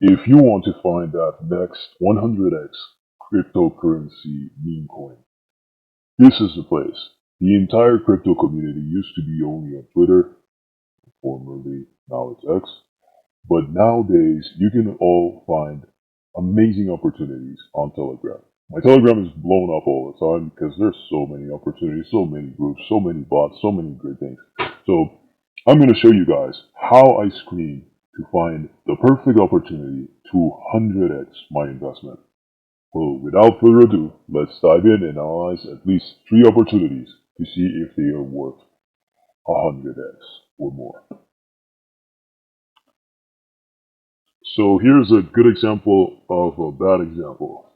If you want to find that next 100x cryptocurrency meme coin, this is the place. The entire crypto community used to be only on Twitter, formerly, now it's X, but nowadays you can all find amazing opportunities on Telegram. My Telegram is blown up all the time because there's so many opportunities, so many groups, so many bots, so many great things. So I'm going to show you guys how I screen to find the perfect opportunity to 100x my investment. Well, without further ado, let's dive in and analyze at least 3 opportunities to see if they are worth 100x or more. So here's a good example of a bad example.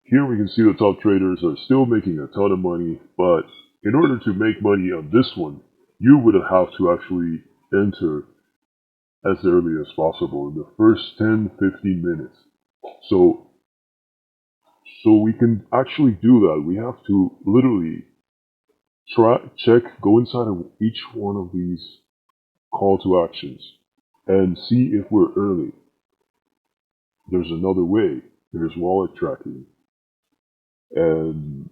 Here we can see the top traders are still making a ton of money, but in order to make money on this one, you would have to actually enter as early as possible in the first 10-15 minutes. So we can actually do that. We have to literally go inside of each one of these call to actions and see if we're early. There's another way. There's wallet tracking. And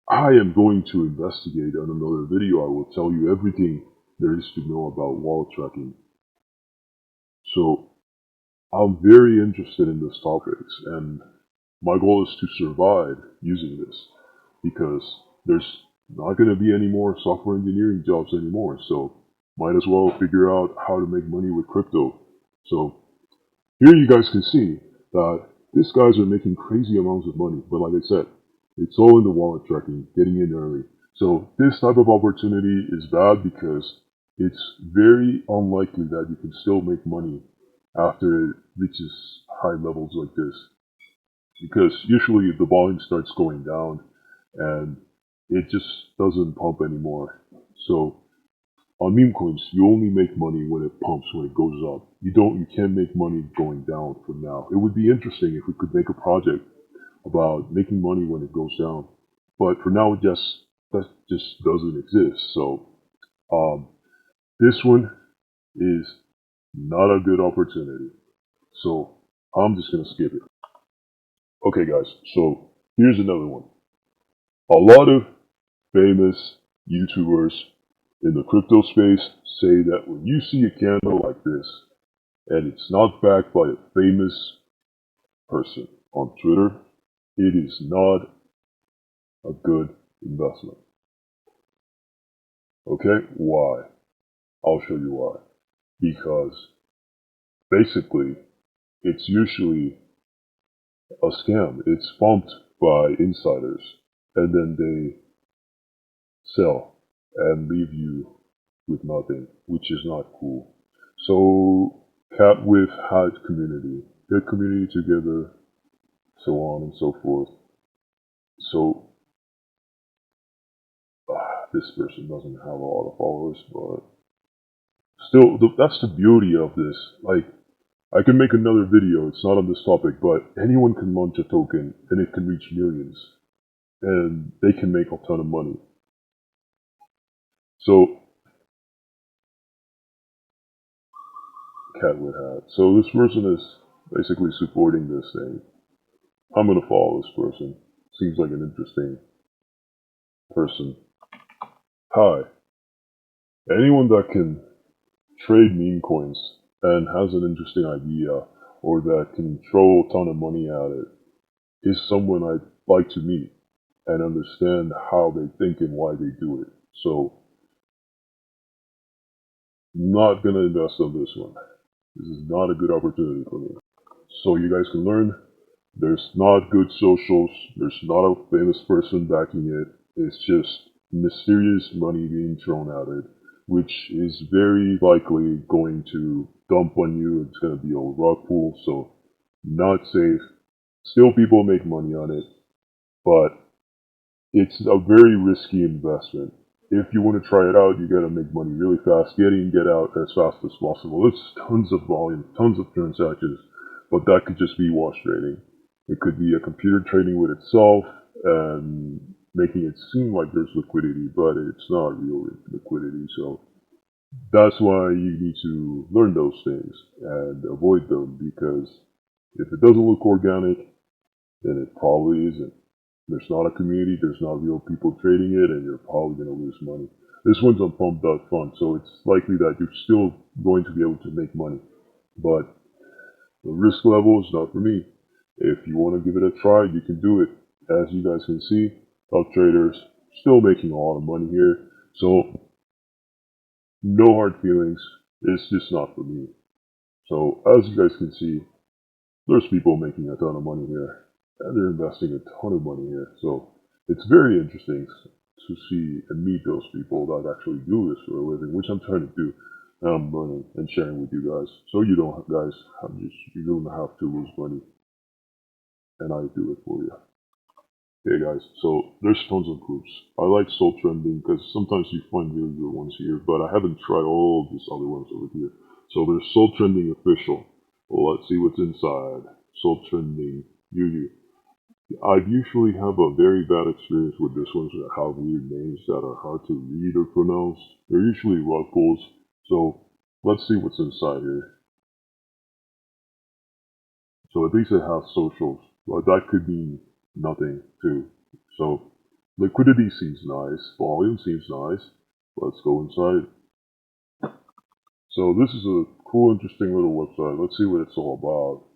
I am going to investigate on another video. I will tell you everything there is to know about wallet tracking. So I'm very interested in this topics, and my goal is to survive using this because there's not going to be any more software engineering jobs anymore. So might as well figure out how to make money with crypto. So here you guys can see that these guys are making crazy amounts of money. But like I said, it's all in the wallet tracking, getting in early. So this type of opportunity is bad because it's very unlikely that you can still make money after it reaches high levels like this. Because usually the volume starts going down and it just doesn't pump anymore. So on meme coins, you only make money when it pumps, when it goes up. You can't make money going down for now. It would be interesting if we could make a project about making money when it goes down. But for now, that just doesn't exist. So this one is not a good opportunity. So I'm just going to skip it. Okay, guys, so here's another one. A lot of famous YouTubers in the crypto space say that when you see a candle like this, and it's not backed by a famous person on Twitter, it is not a good investment. Okay, why? I'll show you why. Because basically, it's usually a scam. It's pumped by insiders, and then they sell and leave you with nothing, which is not cool. So cat with hat community, get community together, so on and so forth. So this person doesn't have a lot of followers, but still, that's the beauty of this. Like, I can make another video, it's not on this topic, but anyone can launch a token and it can reach millions. And they can make a ton of money. So, cat with hat. So this person is basically supporting this thing. I'm gonna follow this person. Seems like an interesting person. Hi. Anyone that can trade meme coins and has an interesting idea or that can throw a ton of money at it is someone I'd like to meet and understand how they think and why they do it. So, not gonna invest on this one. This is not a good opportunity for me. So you guys can learn there's not good socials, there's not a famous person backing it, it's just mysterious money being thrown at it, which is very likely going to dump on you. It's going to be a rug pull, so not safe. Still people make money on it, but it's a very risky investment. If you want to try it out, you got to make money really fast, get in, get out as fast as possible. It's tons of volume, tons of transactions, but that could just be wash trading. It could be a computer trading with itself and making it seem like there's liquidity, but it's not real liquidity. So That's why you need to learn those things and avoid them, because if it doesn't look organic, then it probably isn't. There's not a community, there's not real people trading it, and you're probably going to lose money. This one's on Pump.fun, so it's likely that you're still going to be able to make money. But the risk level is not for me. If you want to give it a try, you can do it. As you guys can see, top traders still making a lot of money here. So no hard feelings. It's just not for me. So as you guys can see, there's people making a ton of money here, and they're investing a ton of money here. So it's very interesting to see and meet those people that actually do this for a living, which I'm trying to do. And I'm learning and sharing with you guys, so you don't guys you don't have to lose money, and I do it for you. Hey guys, so there's tons of groups. I like Soul Trending because sometimes you find really good ones here, but I haven't tried all these other ones over here. So there's Soul Trending Official. Well, let's see what's inside. Soul Trending UU. I usually have a very bad experience with this ones that have weird names that are hard to read or pronounce. They're usually rug pulls. So let's see what's inside here. So at least it has socials, but that could mean nothing too. So liquidity seems nice, volume seems nice. Let's go inside. So this is a cool, interesting little website. Let's see what it's all about.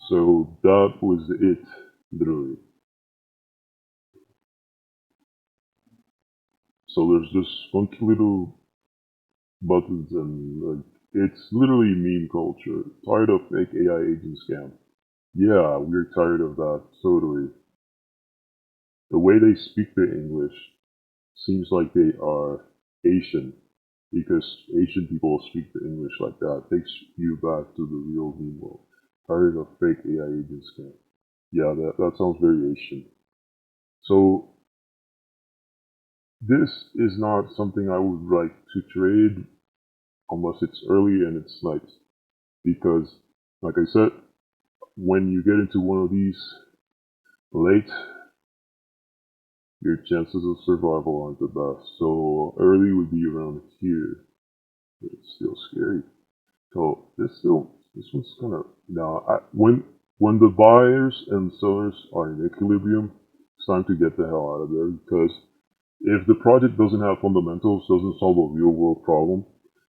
So that was it, literally. So there's this funky little buttons and it's literally meme culture. Tired of fake AI agent scam. Yeah, we're tired of that, totally. The way they speak the English seems like they are Asian, because Asian people speak the English like that. Takes you back to the real meme world. Tired of fake AI agent scam. Yeah, that sounds very Asian. So this is not something I would like to trade unless it's early and it's nice. Because, like I said, when you get into one of these late, your chances of survival aren't the best. So early would be around here, but it's still scary. So this one's kind of now when the buyers and sellers are in equilibrium, it's time to get the hell out of there, because if the project doesn't have fundamentals, doesn't solve a real world problem,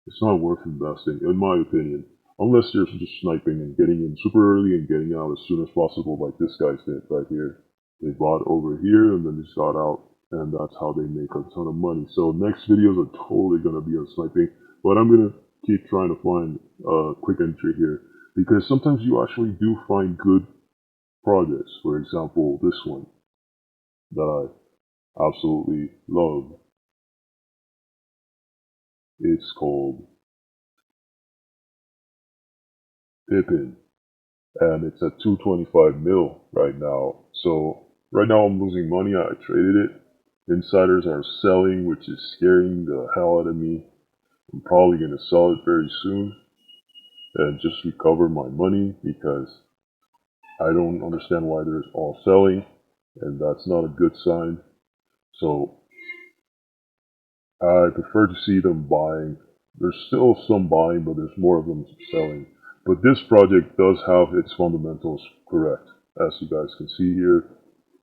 it's not worth investing, in my opinion. Unless you're just sniping and getting in super early and getting out as soon as possible, like this guy's did right here. They bought over here and then just got out, and that's how they make a ton of money. So next videos are totally gonna be on sniping, but I'm gonna keep trying to find a quick entry here, because sometimes you actually do find good projects. For example, this one that I absolutely love. It's called Pippin, and it's at 225 mil right now. So right now I'm losing money. I traded it. Insiders are selling, which is scaring the hell out of me. I'm probably going to sell it very soon and just recover my money, because I don't understand why they're all selling, and that's not a good sign. So I prefer to see them buying. There's still some buying, but there's more of them selling. But this project does have its fundamentals correct. As you guys can see here,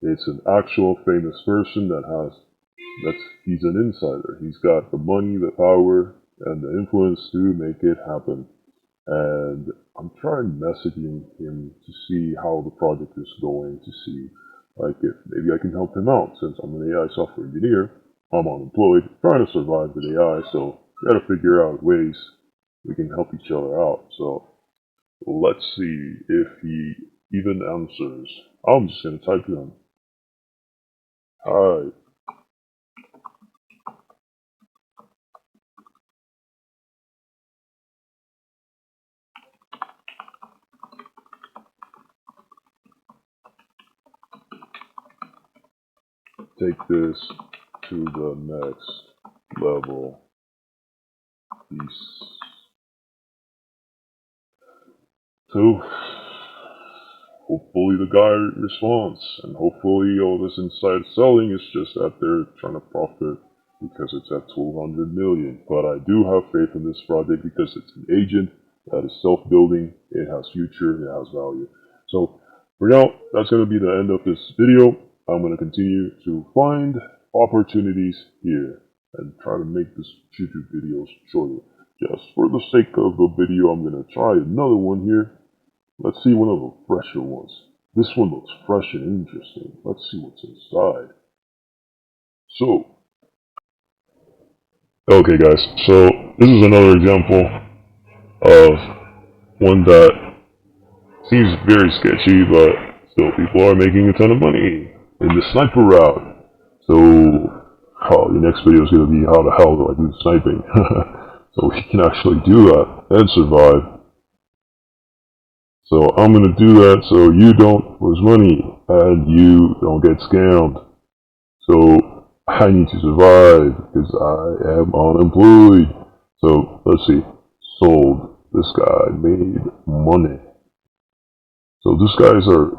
it's an actual famous person he's an insider. He's got the money, the power, and the influence to make it happen. And I'm trying messaging him to see how the project is going, to see like if maybe I can help him out, since I'm an AI software engineer. I'm unemployed, trying to survive with AI, so gotta figure out ways we can help each other out. So let's see if he even answers. I'm just gonna type in, hi. Take this to the next level. Peace. So, hopefully the guy responds, and hopefully all this inside selling is just that they're trying to profit because it's at 200 million. But I do have faith in this project because it's an agent that is self-building, it has future, it has value. So for now, that's going to be the end of this video. I'm going to continue to find opportunities here and try to make this future videos shorter. Just for the sake of the video, I'm going to try another one here. Let's see one of the fresher ones. This one looks fresh and interesting. Let's see what's inside. So, okay guys, so this is another example of one that seems very sketchy, but still people are making a ton of money in the sniper route. So, the next video is going to be how the hell do I do sniping? So we can actually do that and survive. So I'm going to do that so you don't lose money and you don't get scammed. So I need to survive because I am unemployed. So let's see. Sold. This guy made money. So these guys are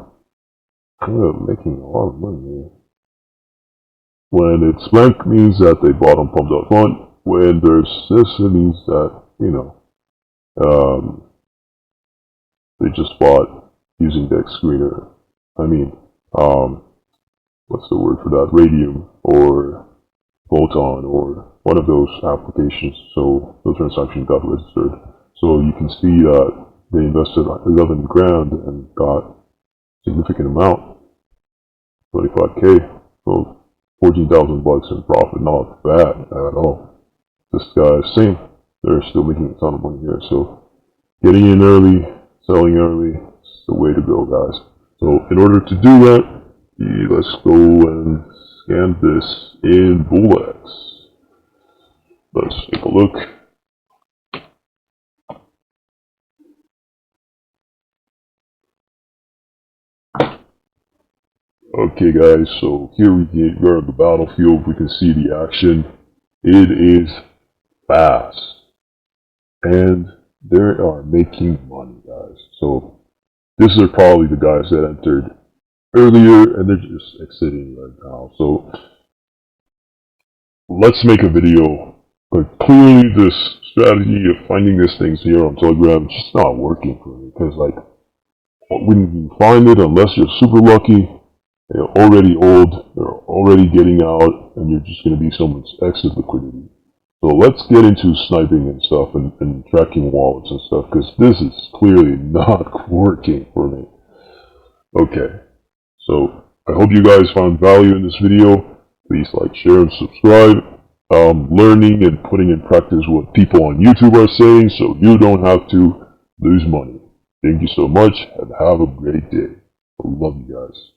kind of making a lot of money. When it's blank means that they bought on Pump.fun. When there's this, it means that, they just bought using DexScreener. I mean, what's the word for that? Radium or Photon or one of those applications. So the transaction got registered. So you can see that they invested 11 grand and got a significant amount, 25k. So 14,000 bucks in profit, not bad at all. This guy, same. They're still making a ton of money here. So getting in early, selling early, is the way to go, guys. So in order to do that, let's go and scan this in BullX. Let's take a look. Okay guys, so here we're on the battlefield. We can see the action. It is fast. And they are making money, guys. So these are probably the guys that entered earlier and they're just exiting right now. So let's make a video. But clearly this strategy of finding these things here on Telegram is just not working for me. Because like, when you find it, unless you're super lucky, they're already old, they're already getting out, and you're just going to be someone's exit liquidity. So let's get into sniping and stuff and tracking wallets and stuff, because this is clearly not working for me. Okay, so I hope you guys found value in this video. Please like, share, and subscribe. Learning and putting in practice what people on YouTube are saying so you don't have to lose money. Thank you so much and have a great day. I love you guys.